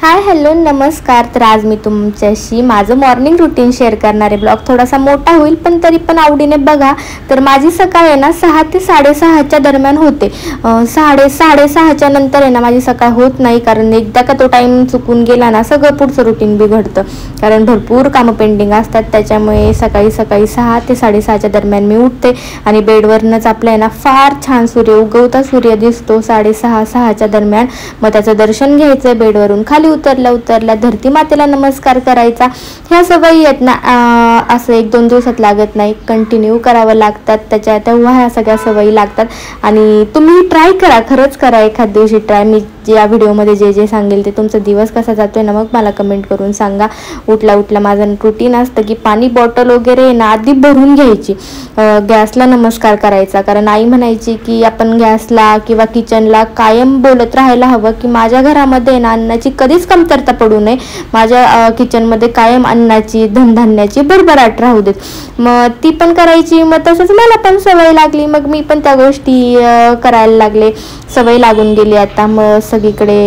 Hi hello नमस्कार. तर आज मी तुमच्याशी माझं मॉर्निंग रुटीन शेअर करणारे. ब्लॉग थोडासा मोठा होईल पण तरी पण आवडीने बघा. तर माझी सकाळ आहे ना 6 ते 6:30च्या दरम्यान होते. 6:30च्या नंतर आहे ना माझी सकाळ होत नाही, कारण एकदा का तो टाईम चुकून गेला ना सगळं पुढचं रुटीन बिघडतं, कारण भरपूर कामं पेंडिंग असतात. त्याच्यामुळे सकाळी 6 ते 6:30च्या दरम्यान मी उठते आणि बेडवरनंच आपल्या आहे ना फार छान उगवता सूर्य दिसतो 6:30-6च्या दरम्यान. मग त्याचं दर्शन घ्यायचं, बेडवरून खाली उतरल्या धरती मातेला नमस्कार करायचा. ह्या सवयी आहेत ना असं 1-2 दिवसात लागत नाही, कंटिन्यू करावं लागतात. तेव्हा ह्या सगळ्या सवयी लागतात. आणि तुम्ही ट्राय करा, खरंच करा एखाद दिवशी ट्राय. मी या व्हिडिओमध्ये जे सांगेल ते तुमचा दिवस कसा जातोय ना मग मला कमेंट करून सांगा. उठल्या माझं रुटीन असतं की पाणी बॉटल वगैरे ना आधी भरून घ्यायची, गॅसला नमस्कार करायचा. कारण आई म्हणायची की आपण गॅसला किंवा किचनला कायम बोलत राहायला हवं की माझ्या घरामध्ये ना अन्नाची कधीच कमतरता पडू नये, माझ्या किचनमध्ये कायम अन्नाची धनधान्याची भरभराट राहू देत. मग ती पण करायची. मग तसंच मला पण सवय लागली, मग मी पण त्या गोष्टी करायला लागले, सवय लागून गेली आता. मग सगळीकडे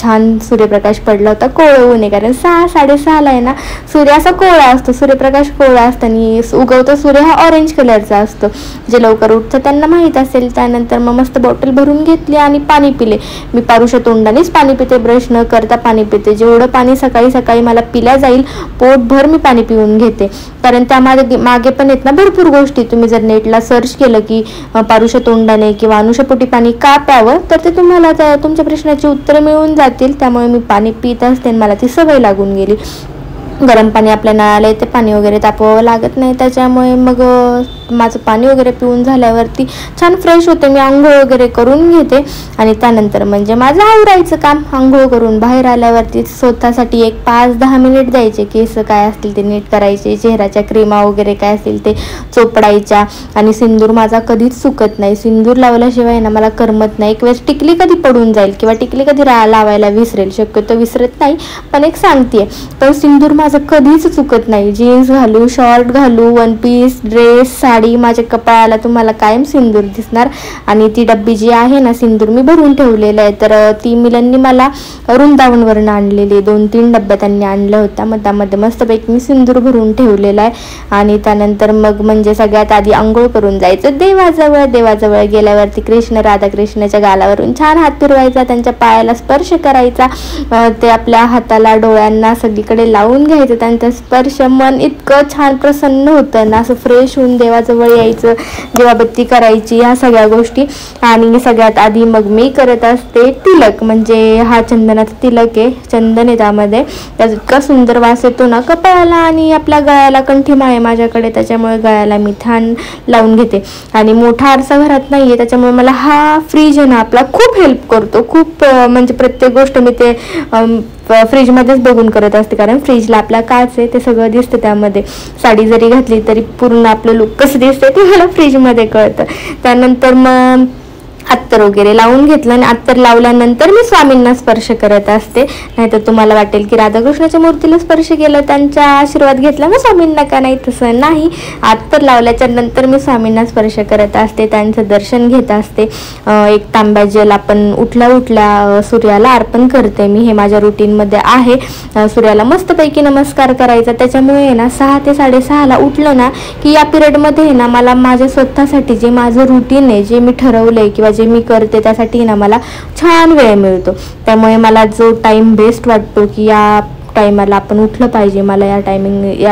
छान सूर्यप्रकाश पडला होता, कोवळं ऊन आहे. कारण 6-6:30ला आहे ना सूर्य असा कोवळा असतो, सूर्यप्रकाश कोवळा असतो आणि उगवता सूर्य हा ऑरेंज कलरचा असतो. जे लवकर उठतं त्यांना माहीत असेल. त्यानंतर मग मस्त बॉटल भरून घेतली आणि पाणी पिले. मी पारुष्य तोंडानेच पाणी पिते, ब्रश न करता पाणी पिते. जेवढं पाणी सकाळी मला पिल्या जाईल पोटभर मी पाणी पिऊन घेते. कारण मागे पण आहेत ना भरपूर गोष्टी. तुम्ही जर नेटला सर्च केलं की पारुष्य तोंडाने किंवा अनुषपोटी पाणी का प्यावं, तर ते तुम्हाला तुमच्या प्रश्नाची उत्तरं मिळून जातील. त्यामुळे मी पाणी पित असते, मला ती सवय लागून गेली. गरम पाणी आपल्या नळाला येते, पाणी वगैरे तापवावं लागत नाही. त्याच्यामुळे मग माझं पाणी वगैरे पिऊन झाल्यावरती छान फ्रेश होते. मी आंघोळ वगैरे करून घेते आणि त्यानंतर म्हणजे माझं आवरायचं काम. आंघोळ करून बाहेर आल्यावरती स्वतःसाठी एक 5-10 मिनिट द्यायचे. केस काय असतील ते नीट करायचे, चेहऱ्याच्या क्रीमा वगैरे काय असतील ते चोपडायच्या. आणि सिंदूर माझा कधीच चुकत नाही, सिंदूर लावल्याशिवाय ना मला करमत नाही. एक वेळेस टिकली कधी पडून जाईल किंवा टिकली कधी लावायला विसरेल, शक्यतो विसरत नाही पण एक सांगते, पण सिंदूर माझं कधीच चुकत नाही. जीन्स घालू, शॉर्ट घालू, वन पीस, ड्रेस, साडी, माझ्या कपाळाला तुम्हाला कायम सिंदूर दिसणार. आणि ती डब्बी जी आहे ना सिंदूर मी भरून ठेवलेलं आहे, तर ती मिलननी मला वृंदावनवरून आणलेली. 2-3 डब्या त्यांनी आणल्या होत्या. मग त्यामध्ये मस्तपैकी मी सिंदूर भरून ठेवलेला आहे. आणि त्यानंतर मग म्हणजे सगळ्यात आधी आंघोळ करून जायचं देवाजवळ गेल्यावरती राधाकृष्णाच्या गालावरून छान हात फिरवायचा, त्यांच्या पायाला स्पर्श करायचा, ते आपल्या हाताला डोळ्यांना सगळीकडे लावून घ्यायचं. त्यांचा स्पर्श मन इतकं छान प्रसन्न होतं ना, असं फ्रेश होऊन देवाजवळ यायचं, दिवाबत्ती करायची, या सगळ्या गोष्टी. आणि सगळ्यात आधी मग मी करत असते तिलक. म्हणजे हा चंदनाचा तिलक आहे, चंदन आहे त्यामध्ये. त्याचा इतका सुंदर वास येतो ना कपाळाला. आणि आपल्या गळ्याला कंठीमा आहे माझ्याकडे, त्याच्यामुळे गळ्याला मी छान लावून घेते. आणि मोठा आरसा घरात नाहीये, त्याच्यामुळे मला हा फ्रीज आहे ना आपला खूप हेल्प करतो. खूप म्हणजे प्रत्येक गोष्ट मी ते फ्रीजमध्येच बघून करत असते, कारण फ्रीजला आपला काच आहे, ते सगळं दिसतं त्यामध्ये. साडी जरी घातली तरी पूर्ण आपलं लुक कसं दिसतं ते मला फ्रीजमध्ये कळतं. त्यानंतर मग अत्तर वगैरे लावून घेतलं आणि अत्तर लावल्यानंतर मी स्वामींना स्पर्श करत असते. नाहीतर तुम्हाला वाटेल की राधाकृष्णाच्या मूर्तीला स्पर्श केला, त्यांचा आशीर्वाद घेतला मग स्वामींना का नाही, तसं नाही. अत्तर लावल्याच्या नंतर मी स्वामींना स्पर्श करत असते, त्यांचं दर्शन घेत असते. एक तांब्या जल आपण उठल्या सूर्याला अर्पण करते मी, हे माझ्या रुटीनमध्ये आहे. सूर्याला मस्तपैकी नमस्कार करायचा. त्याच्यामुळे ना 6 ते 6:30ला उठलं ना की या पिरियडमध्ये ना मला माझ्या स्वतःसाठी जे माझं रुटीन आहे, जे मी ठरवलंय किंवा जे मी करते त्यासाठी ना मला छान वेळ मिळतो. त्यामुळे मला जो टाइम बेस्ट वाटतो की या टायमाला आपण उठलं पाहिजे, मला या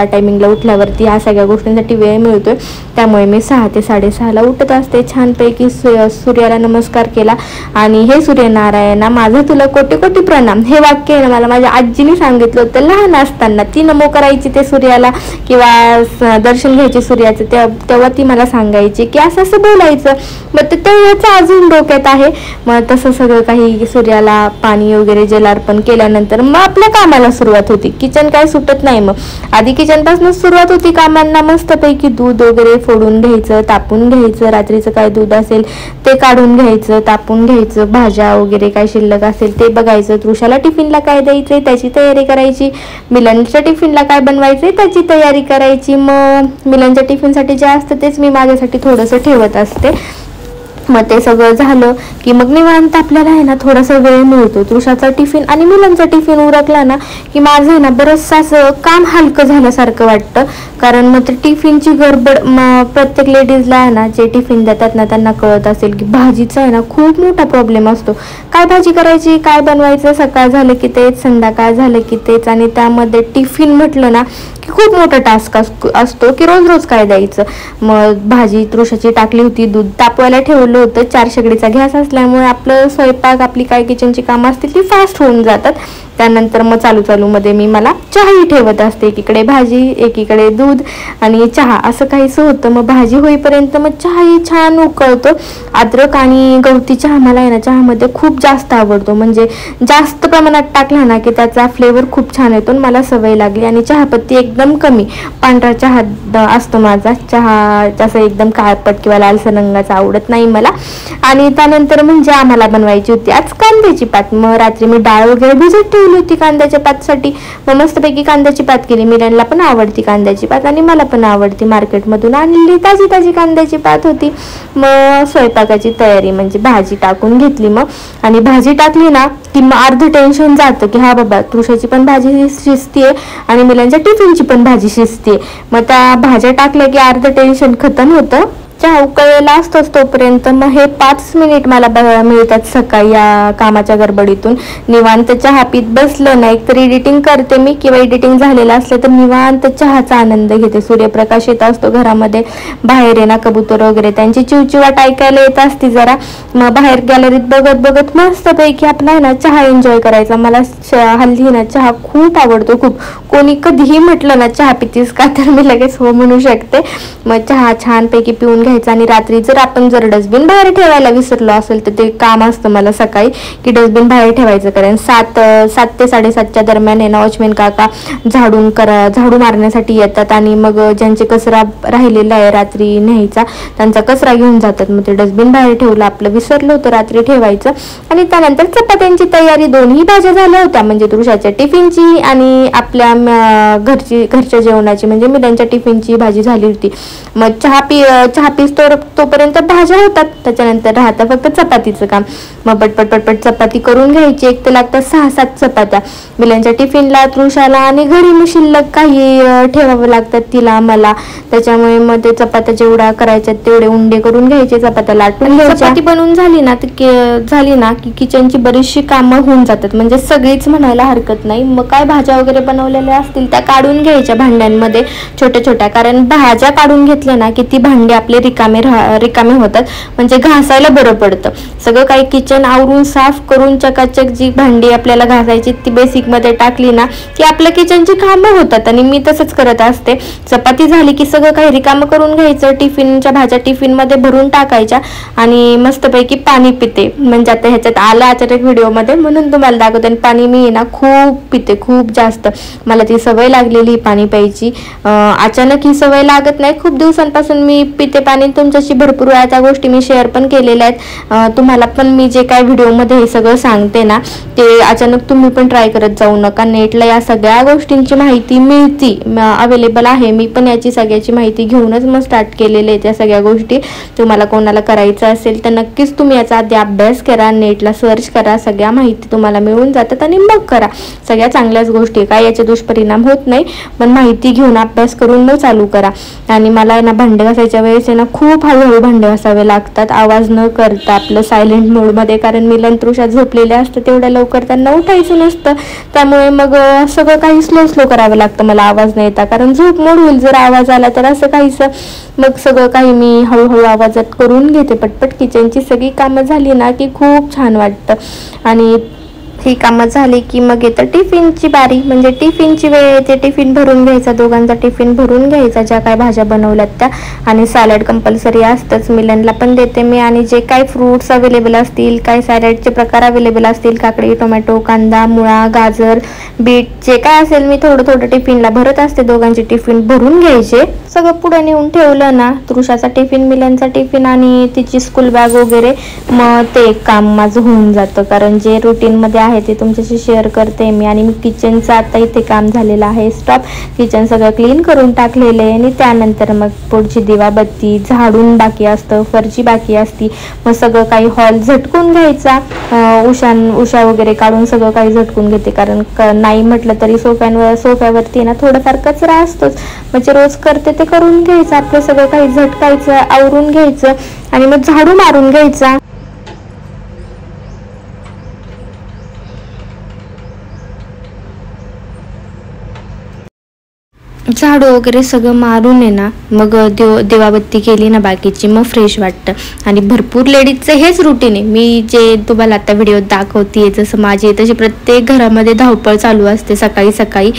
टायमिंगला उठल्यावरती ह्या सगळ्या गोष्टींसाठी वेळ मिळतोय. त्यामुळे मी 6 ते 6:30ला उठत असते. छानपैकी सूर्याला नमस्कार केला. आणि हे सूर्यनारायणा माझा तुला कोटी कोटी प्रणाम, हे वाक्य आहे ना मला माझ्या आजीने सांगितलं होतं लहान असताना. ती नमो करायची ते सूर्याला किंवा दर्शन घ्यायचे सूर्याचं, तेव्हा ती मला सांगायची की असं बोलायचं. मग ते तेव्हाचं अजून डोक्यात आहे. मग तसं सगळं काही सूर्याला पाणी वगैरे जलार्पण केल्यानंतर मग आपल्या कामाला सुरुवात होती. किचन काय सुटत नाही. मग आधी किचन पासून सुरुवात होती कामांना. मस्तपैकी दूध वगैरे फोडून घ्यायचं, तापून घ्यायचं, रात्रीचं काय दूध असेल ते काढून घ्यायचं, तापून घ्यायचं, भाज्या वगैरे काय शिल्लक असेल ते बघायचं, तृषाला टिफिनला काय द्यायचंय त्याची तयारी करायची, मिलनच्या टिफिनला काय बनवायचंय त्याची तयारी करायची. मग मिलनच्या टिफिनसाठी जे असतं तेच मी माझ्यासाठी थोडंसं ठेवत असते. मग ते सगळं झालं की मग निवांत आपल्याला आहे ना थोडासा वेळ मिळतो. तृषाचा टिफिन आणि मुलांचा टिफिन उरकला ना की माझं आहे ना बरंचसं असं काम हलकं झाल्यासारखं वाटतं. कारण मग ते टिफिनची गडबड प्रत्येक लेडीजला आहे ना जे टिफिन देतात ना त्यांना कळत असेल की भाजीचा आहे ना खूप मोठा प्रॉब्लेम असतो. काय भाजी करायची, काय बनवायचं, सकाळ झालं की तेच, संध्याकाळ झालं की तेच, आणि त्यामध्ये टिफिन म्हटलं ना की खूप मोठा टास्क असतो की रोज रोज काय द्यायचं. मग भाजी तृषाची टाकली होती, दूध तापवायला ठेवलं होतं. 4 शेगडीचा गॅस असल्यामुळे आपलं स्वयंपाक, आपली काय किचनची कामं असतील ती फास्ट होऊन जातात. त्यानंतर मग चालू मध्ये मी मला चहाही ठेवत असते. एकीकडे भाजी, एकीकडे दूध आणि चहा असं काहीसं होतं. मग भाजी होईपर्यंत मग चहाही छान उकळतो. अद्रक आणि गवती चहा मला आहे ना चहामध्ये खूप जास्त आवडतो. म्हणजे जास्त प्रमाणात टाकला ना की त्याचा फ्लेवर खूप छान येतो. मला सवय लागली. आणि चहापत्ती एकदम कमी, पांढरा चहा असतो माझा. चहा जसं एकदम काळपट किंवा लालसर रंगाचा आवडत नाही मला. आणि त्यानंतर म्हणजे आम्हाला बनवायची होती आज कांद्याची पात. मग रात्री मी डाळ वगैरे भिजत ठेवली होती कांद्याच्या पातसाठी. मग मस्तपैकी कांद्याची पात केली. मिरांना पण आवडती कांद्याची पात आणि मला पण आवडती. मार्केटमधून आणलेली ताजी ताजी कांद्याची पात होती. मग स्वयंपाकाची तयारी म्हणजे भाजी टाकून घेतली. मग आणि भाजी टाकली ना की मग अर्ध टेन्शन जातं की हा बाबा तृषाची पण भाजी शिजतीये आणि मुलांच्या टिफिनची पण भाजी शिजतीये. मग त्या भाज्या टाकल्या की अर्ध टेन्शन खतम होतं. चहा उकळलेला असतोच तोपर्यंत. मग हे 5 मिनिट मला मिळतात सकाळी या कामाच्या गडबडीतून. निवांत चहा पीत बसलं ना, एकतर एडिटिंग करते मी किंवा एडिटिंग झालेलं असलं तर निवांत चहाचा आनंद घेते. सूर्यप्रकाश येत असतो घरामध्ये, बाहेर आहे ना कबूतर वगैरे त्यांची चिवचिवाट ऐकायला येत असते जरा. मग बाहेर गॅलरीत बघत बघत मस्तपैकी आपला आहे ना चहा एन्जॉय करायचा. मला हल्ली ना चहा खूप आवडतो खूप. कोणी कधीही म्हटलं ना चहा पितीस का तर मी लगेच हो म्हणू शकते. मग चहा छानपैकी पिऊन घ्यायचा. आणि रात्री जर डस्टबिन बाहेर ठेवायला विसरलो असेल तर ते काम असतं मला सकाळी की डस्टबिन बाहेर ठेवायचं. कारण 7 ते 7:30च्या दरम्यान आहे ना वॉचमॅन काका झाडू मारण्यासाठी येतात आणि मग ज्यांचे कचरा राहिलेला आहे रात्री न्यायचा त्यांचा कचरा घेऊन जातात. मग ते डस्टबिन बाहेर ठेवलं, आपलं विसरलं होतं रात्री ठेवायचं. आणि त्यानंतर चपात्यांची तयारी, दोन्ही भाज्या झाल्या होत्या म्हणजे तृषाच्या टिफिनची आणि आपल्या घरच्या जेवणाची म्हणजे मुलांच्या टिफिनची भाजी झाली होती. मग चहा पीस तोपर्यंत भाज्या होतात. त्याच्यानंतर राहतं फक्त चपातीचं काम. मग पटपट चपाती करून घ्यायची. एक तर लागतात 6-7 चपात्या मुलांच्या टिफिनला, तृषाला, आणि घरी मग शिल्लक काही ठेवावं लागतात तिला मला. त्याच्यामुळे मग ते चपात्या जेवढ्या करायच्या तेवढे उंडे करून घ्यायचे, चपात्या लाटून घ्यायच्या. चपाती बनवून झाली ना की किचनची बरीचशी कामं होऊन जातात. म्हणजे सगळीच म्हणायला हरकत नाही. मग काय भाज्या वगैरे बनवलेल्या असतील त्या काढून घ्यायच्या भांड्यांमध्ये छोट्या छोट्या. कारण भाज्या काढून घेतल्या ना की ती भांडी आपले रिकामे होतात. म्हणजे घासायला बरं पडतं. सगळं काही किचन आवरून साफ करून चकाचक जी भांडी आपल्याला घासायची ती बेसिक मध्ये टाकली ना की आपल्या किचनची कामं होतात. आणि मी तसंच करत असते. चपाती झाली की सगळं काही रिकामं करून घ्यायचं. टिफिनच्या भाज्या टिफिन मध्ये भरून टाकायच्या आणि मस्तपैकी पाणी पिते. म्हणजे आता ह्याच्यात आलं अचानक व्हिडिओमध्ये म्हणून तुम्हाला दाखवते. आणि पाणी मी ना खूप पिते, खूप जास्त. मला ती सवय लागलेली पाणी प्यायची. अचानक ही सवय लागत नाही, खूप दिवसांपासून मी पिते पाणी. तुमच्याशी भरपूर वेळा त्या गोष्टी मी शेअर पण केलेल्या आहेत. तुम्हाला पण मी जे काय व्हिडिओमध्ये हे सगळं सांगते ना ते अचानक तुम्ही पण ट्राय करत जाऊ नका. नेटला या सगळ्या गोष्टींची माहिती मिळती, अवेलेबल आहे. मी पण याची सगळ्याची माहिती घेऊनच मग स्टार्ट केलेले आहेत या सगळ्या गोष्टी. तुम्हाला कोणाला करायचं असेल तर नक्कीच तुम्ही याचा आधी अभ्यास करा, नेटला सर्च करा, सगळ्या माहिती तुम्हाला मिळून जातात आणि मग करा. सगळ्या चांगल्याच गोष्टी, काय याचे दुष्परिणाम होत नाही, पण माहिती घेऊन अभ्यास करून मग चालू करा. आणि मला ना भांडे घासायच्या वेळेस ना खूप हळूहळू भांडे घासावे लागतात, आवाज न करता आपलं सायलेंट मोडमध्ये. कारण मी तृषा झोपलेले असतं तेवढ्या लवकर त्यांना उठायचं नसतं. त्यामुळे मग सगळं काही स्लो करावं लागतं मला आवाज नाही येता. कारण झोप मोड होईल जर आवाज आला तर, असं काहीसं. मग सगळं काही मी हळूहळू आवाजात करून घेते. पटपट किचनची सगळी कामं झाली ना की खूप छान वाटतं. आणि ही कामं झाली की मग येतं टिफिनची बारी. म्हणजे टिफिनची वेळ येते. टिफिन भरून घ्यायचा, दोघांचा टिफिन भरून घ्यायचा, ज्या काय भाज्या बनवल्यात त्या. आणि सॅलड कंपल्सरी असतंच, मिलनला पण देते मी. आणि जे काय फ्रूट्स अवेलेबल असतील, काय सॅलडचे प्रकार अवेलेबल असतील, काकडी, टोमॅटो, कांदा, मुळा, गाजर, बीट, जे काय असेल मी थोडं टिफिनला भरत असते. दोघांचे टिफिन भरून घ्यायचे. सगळं पुढे नेऊन ठेवलं ना, तृषाचा टिफिन, मिलनचा टिफिन आणि तिची स्कूल बॅग वगैरे, मग ते एक काम माझं होऊन जातं. कारण जे रुटीन मध्ये आहे आहे ते तुमच्याशी शेअर करते मी. आणि मी किचनचं आता इथे काम झालेलं आहे स्टॉप. किचन सगळं क्लीन करून टाकलेलं आहे आणि त्यानंतर मग पुढची दिवाबत्ती, झाडून बाकी असतं, फरची बाकी असती. मग सगळं काही हॉल झटकून घ्यायचा. उषा वगैरे काढून सगळं काही झटकून घेते, कारण नाही म्हटलं तरी सोफ्यावरती ना थोडंफार कचरा असतोच. म्हणजे रोज करते ते करून घ्यायचं, आपलं सगळं काही झटकायचं, आवरून घ्यायचं आणि मग झाडू मारून घ्यायचा. झाडू वगैरे सगळं मारून आहे ना मग देवाबत्ती केली ना बाकीची, मग फ्रेश वाटतं. आणि भरपूर लेडीजचं हेच रुटीन आहे. मी जे तुम्हाला आता व्हिडिओ दाखवते जसं माझी, तशी प्रत्येक घरामध्ये धावपळ चालू असते सकाळी सकाळी.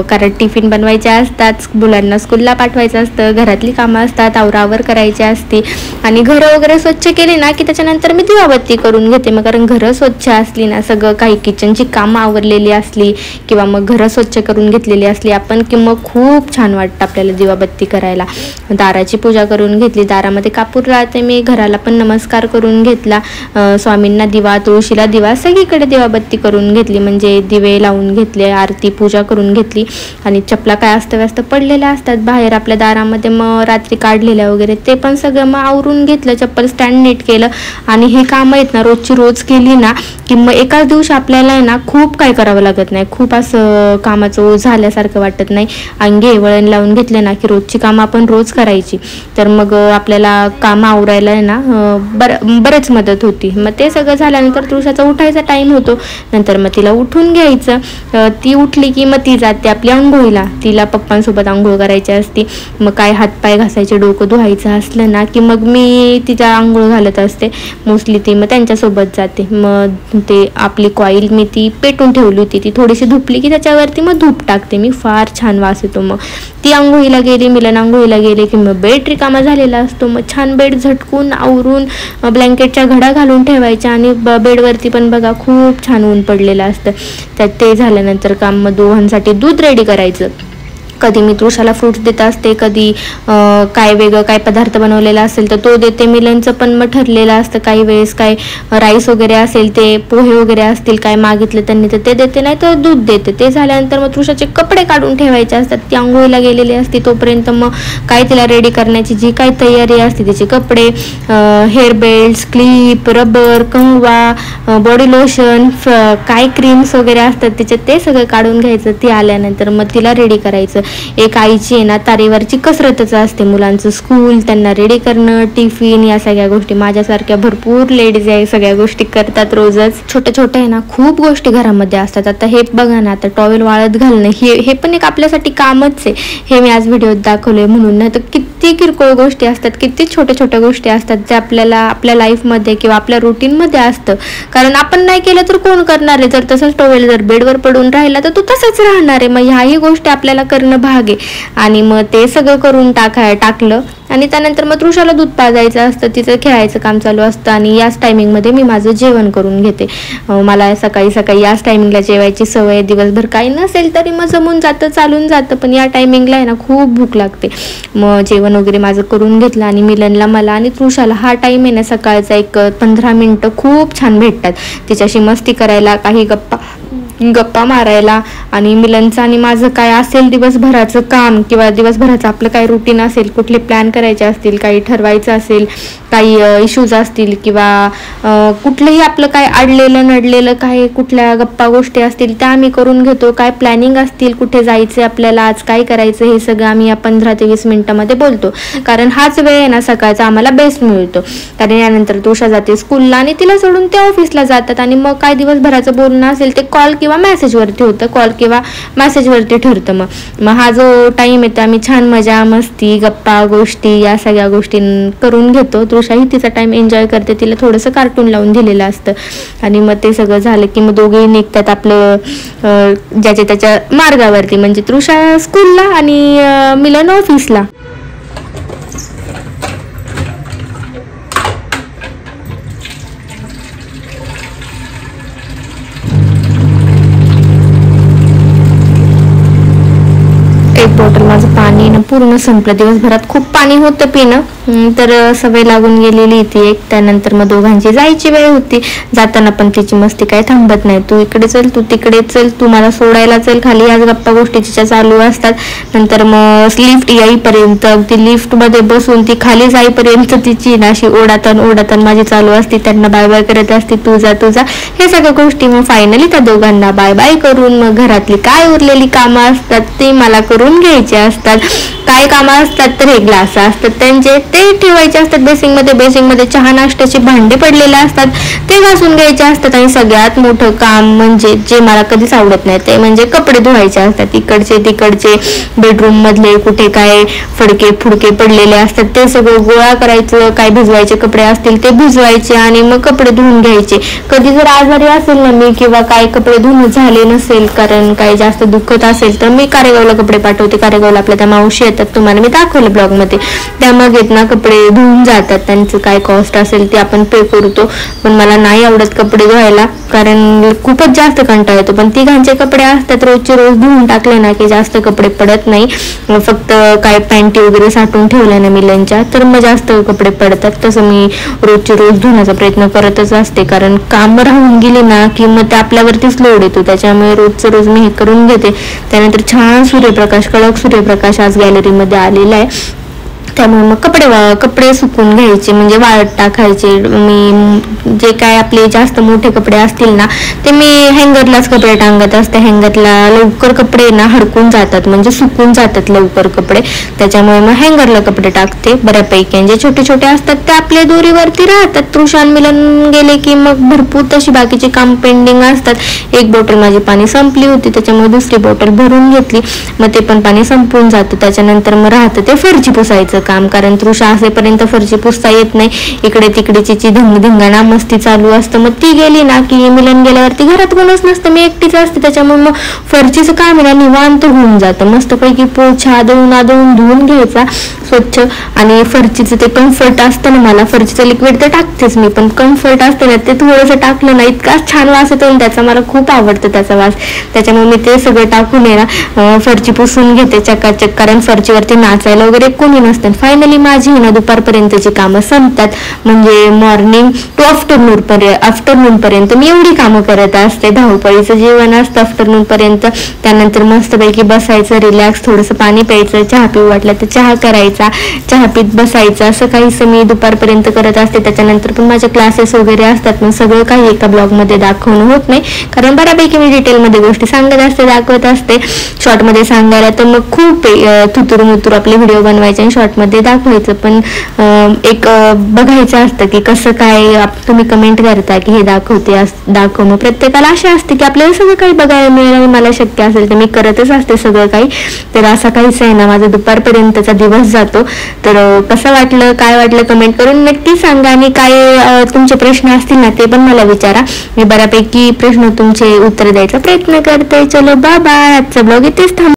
कारण टिफिन बनवायचे असतात, मुलांना स्कूलला पाठवायचं असतं, घरातली कामं असतात, आवरावर करायची असते. आणि घरं वगैरे स्वच्छ केली ना की त्याच्यानंतर मी दिवाबत्ती करून घेते. मग कारण घरं स्वच्छ असली ना, सगळं काही किचनची कामं आवरलेली असली किंवा मग घरं स्वच्छ करून घेतलेली असली आपण की मग खूप छान वाटतं आपल्याला दिवाबत्ती करायला. दाराची पूजा करून घेतली, दारामध्ये कापूर लावते मी, घराला पण नमस्कार करून घेतला, स्वामींना दिवा, तुळशीला दिवा, सगळीकडे दिवाबत्ती करून घेतली. म्हणजे दिवे लावून घेतले, आरती पूजा करून घेतली. आणि चपला काय अस्तव्यस्त पडलेल्या असतात बाहेर आपल्या दारामध्ये, मग रात्री काढलेल्या वगैरे ते पण सगळं मग आवरून घेतलं, चप्पल स्टँड नीट केलं. आणि हे कामं आहेत ना रोजची रोज केली ना की मग एकाच दिवशी आपल्याला आहे ना खूप काय करावं लागत नाही, खूप असं कामाचं ओझ झाल्यासारखं वाटत नाही. अंगे वळण लावून घेतले ना की रोजची कामं आपण रोज करायची, तर मग आपल्याला कामं आवरायला आहे ना बरेच मदत होती. मग ते सगळं झाल्यानंतर तुळसाचा उठायचा टाईम होतो, नंतर मग तिला उठून घ्यायचं. ती उठली की मग ती जाते आपल्या आंघोळीला, तिला पप्पांसोबत आंघोळ करायची असते. मग काय हातपाय घासायचे, डोकं धुवायचं असलं ना की मग मी तिच्या आंघोळ घालत असते मोस्टली. ती मग त्यांच्यासोबत जाते. मग ते आपली कॉईल मी ती पेटून ठेवली होती, ती थोडीशी धुपली की त्याच्यावरती मग धूप टाकते मी, फार छान वास येतो. मग ती आंघोळीला गेली, मिलन आंघोळीला गेले की मग बेड रिकामा झालेला असतो. मग छान बेड झटकून आवरून ब्लँकेटच्या घड्या घालून ठेवायच्या. आणि बेडवरती पण बघा खूप छान ऊन पडलेलं असतं. त्यात ते झाल्यानंतर काम मग दोघांसाठी दूध रेडी करायचं. कधी मी तुळसाला फ्रूट्स देत असते, कधी काय वेगळं काय पदार्थ बनवलेला असेल तर तो देते. मिलनचं पण मग ठरलेलं असतं, काही वेळेस काय राईस वगैरे असेल, ते पोहे वगैरे असतील काय मागितले त्यांनी तर ते देते, नाही तर दूध देते. ते झाल्यानंतर मग तुळसाचे कपडे काढून ठेवायचे असतात, ती आंघोळीला गेलेली असते तोपर्यंत मग काय तिला रेडी करण्याची जी काय तयारी असते, तिचे कपडे, हेअर बेल्ट, क्लिप, रबर, कंगवा, बॉडी लोशन, काय क्रीम्स वगैरे असतात तिचे ते सगळं काढून घ्यायचं. ती आल्यानंतर मग तिला रेडी करायचं. एक आईची आहे ना तारेवरची कसरतच असते, मुलांचं स्कूल, त्यांना रेडी करणं, टिफिन, या सगळ्या गोष्टी. माझ्यासारख्या भरपूर लेडीज या सगळ्या गोष्टी करतात रोजच. छोट्या छोट्या आहे ना खूप गोष्टी घरामध्ये असतात. आता हे बघा ना, आता टॉवेल वाळत घालणं हे पण एक आपल्यासाठी कामच आहे. हे मी आज व्हिडिओत दाखवलंय म्हणून, नाही तर किती किरकोळ गोष्टी असतात, किती छोट्या छोट्या गोष्टी असतात ज्या आपल्याला आपल्या लाईफमध्ये किंवा आपल्या रुटीनमध्ये असतं. कारण आपण नाही केलं तर कोण करणार आहे? जर तसंच टॉवेल जर बेडवर पडून राहिला तर तो तसंच राहणार आहे. मग ह्याही गोष्टी आपल्याला करणं भाग आहे. आणि मग ते सगळं करून टाकलं. आणि त्यानंतर मग तृषाला दूध पाजायचं असतं, तिचं खेळायचं काम चालू असतं. आणि याच टायमिंगमध्ये मी माझं जेवण करून घेते. मला सकाळी सकाळी याच टायमिंगला जेवायची सवय, दिवसभर काही नसेल तरी मग जमून जातं, चालून जातं, पण या टायमिंगला आहे ना खूप भूक लागते. मग जेवण वगैरे माझं करून घेतलं. आणि मिलनला, मला आणि तृषाला हा टाईम आहे ना सकाळचा एक 15 मिनटं खूप छान भेटतात तिच्याशी मस्ती करायला, काही गप्पा मारायला. आणि मिलनचं आणि माझं काय असेल दिवसभराचं काम किंवा दिवसभराचं आपलं काय रुटीन असेल, कुठले प्लॅन करायचे असतील, काही ठरवायचं असेल, काही इश्यूज असतील किंवा कुठलंही आपलं काय अडलेलं नडलेलं काय कुठल्या गप्पा गोष्टी असतील त्या आम्ही करून घेतो. काय प्लॅनिंग असतील, कुठे जायचं आपल्याला, आज काय करायचं, हे सगळं आम्ही या 15 ते 20 मिनिटामध्ये बोलतो. कारण हाच वेळ आहे ना सकाळचा आम्हाला बेस्ट मिळतो. कारण यानंतर तुषा जाते स्कूलला आणि तिला सोडून ते ऑफिसला जातात. आणि मग काय दिवसभराचं बोलणं असेल ते कॉल किंवा मेसेजवरती होतं, कॉल किंवा मेसेजवरती ठरतं. मग हा जो टाईम येतो आम्ही छान मजा मस्ती गप्पा गोष्टी या सगळ्या गोष्टी करून घेतो. तृषाही तिचा टाइम एन्जॉय करते, तिला थोडंसं कार्टून लावून दिलेलं असतं. आणि मग ते सगळं झालं की मग दोघेही निघतात आपलं ज्याच्या त्याच्या मार्गावरती. म्हणजे तृषा स्कूलला आणि मिलन ऑफिसला. एक बॉटल माझं पाणी ना पूर्ण संपलं. दिवसभरात खूप पाणी होतं पिणं, तर सवय लागून गेलेली ती एक. त्यानंतर मग दोघांची जायची वेळ होती. जाताना पण तिची मस्ती काय थांबत नाही. तू इकडे चल, तू तिकडे चल, तू मला सोडायला चल खाली, आज गप्पा गोष्टी तिच्या चालू असतात. नंतर मग लिफ्ट येईपर्यंत, ती लिफ्ट मध्ये बसून ती खाली जाईपर्यंत तिची ना अशी ओढातान माझी चालू असते. त्यांना बाय बाय करत असते, तू जा. हे सगळ्या गोष्टी मग फायनली त्या दोघांना बाय बाय करून मग घरातली काय उरलेली कामं असतात ते मला करून घ्यायचे असतात. काय कामं असतात तर हे ग्लास असतात त्यांचे, ते ठेवायचे असतात बेसिंगमध्ये चहा नाश्त्याचे भांडे पडलेले असतात ते घासून घ्यायचे असतात. आणि सगळ्यात मोठं काम म्हणजे जे मला कधीच आवडत नाही ते म्हणजे कपडे धुवायचे असतात. इकडचे तिकडचे बेडरूम मधले कुठे काय फडके फुडके पडलेले असतात ते सगळं गोळा करायचं. काय भिजवायचे कपडे असतील ते भिजवायचे आणि मग कपडे धुवून घ्यायचे. कधी जर आजारी असेल ना मी किंवा काय कपडे धुवून झाले नसेल, कारण काही जास्त दुखत असेल, तर मी कारेगावला कपडे पाठवते. कारेगावला आपल्या त्या मावशी येतात, तुम्हाला मी दाखवलं ब्लॉग मध्ये. त्या मग येत ना कपडे धुवून जातात. त्यांचं काय कॉस्ट असेल ते आपण पे करतो. पण मला नाही आवडत कपडे धुवायला, कारण खूपच जास्त कंटाळा येतो. पण तिघांचे कपडे असतात रोजचे रोज धुवून टाकले ना की जास्त कपडे पडत नाही. फक्त काय पॅन्टी वगैरे साठवून ठेवल्या ना मिलांच्या, तर मग जास्त कपडे पडतात. तसं मी रोजचे रोज धुण्याचा प्रयत्न करतच असते, कारण काम राहून गेली ना की मग ते आपल्यावरतीच लोड येतो. त्याच्यामुळे रोजचं रोज मी हे करून घेते. त्यानंतर छान सूर्यप्रकाश, कडक सूर्यप्रकाश आज गॅलरीमध्ये आलेला आहे. त्यामुळे मग कपडे सुकून घ्यायचे, म्हणजे वाळत टाकायचे. मी जे काय आपले जास्त मोठे कपडे असतील ना ते मी हँगरलाच कपडे टांगत असते. हँगरला लवकर कपडे ना हडकून जातात, म्हणजे सुकून जातात लवकर कपडे. त्याच्यामुळे मग हँगरला कपडे टाकते बऱ्यापैकी. जे छोटे छोटे असतात ते आपल्या दोरीवरती राहतात. तृषान मिलन गेले की मग भरपूर तशी बाकीचे काम पेंडिंग असतात. एक बॉटल माझी पाणी संपली होती, त्याच्यामुळे दुसरी बॉटल भरून घेतली. मग ते पण पाणी संपून जातं. त्याच्यानंतर मग राहतं ते फरची पुसायचं काम, कारण तृषा असेपर्यंत फरची पुसता येत नाही. इकडे तिकडेची धिंगाणा मस्ती चालू असतं. मग ती गेली ना की मिलन गेल्यावरती घरात कोणच नसतं, मी एकटीच असते. त्याच्यामुळे मग फरचीचं काम आहे ना निवांत होऊन जातं. मस्तपैकी पोछा आदळून धुवून घ्यायचा स्वच्छ. आणि फरचीचं ते कम्फर्ट असतं ना, मला फरचीचं लिक्विड तर टाकतेच मी, पण कम्फर्ट असतं ना ते थोडंसं टाकलं ना इतका छान वास येतो त्याचा, मला खूप आवडतं त्याचा वास. त्याच्यामुळे मी ते सगळं टाकून आहे ना फरची पुसून घेते चकाचक, कारण फरचीवरती नाचायला वगैरे कोणी नसतं. फायनली माझी ना दुपारपर्यंतची कामं संपतात, म्हणजे मॉर्निंग टू आफ्टरनून पर्यंत मी एवढी कामं करत असते. धावपळीचं जीवन असतं आफ्टरनून पर्यंत. त्यानंतर मस्तपैकी बसायचं, रिलॅक्स, थोडंसं पाणी प्यायचं, चहा पिऊ वाटलं तर चहा करायचा, चहा पीत बसायचं. असं काहीसं मी दुपारपर्यंत करत असते. त्याच्यानंतर पण माझे क्लासेस वगैरे असतात. मग सगळं काही एका ब्लॉग मध्ये दाखवणं होत नाही, कारण बऱ्यापैकी मी डिटेलमध्ये गोष्टी सांगत असते, दाखवत असते. शॉर्टमध्ये सांगायला तर मग खूप थुतूर आपले व्हिडिओ बनवायचे आणि शॉर्टमध्ये दाखवायचं. पण एक बघायचं असतं की कसं काय तुम्ही कमेंट करता की हे दाखव. मग प्रत्येकाला अशा असते की आपल्याला सगळं काही बघायला मिळेल आणि मला शक्य असेल तर मी करतच असते सगळं काही. तर असं काहीच आहे ना, माझा दुपारपर्यंतचा दिवस जातो. तर कसं वाटलं, काय वाटलं कमेंट करून नक्की सांगा. आणि काय तुमचे प्रश्न असतील ना ते पण मला विचारा, मी बऱ्यापैकी प्रश्न तुमचे उत्तर द्यायचा प्रयत्न करते. चलो बाय बाय, आजचा ब्लॉग इथेच थांबतो.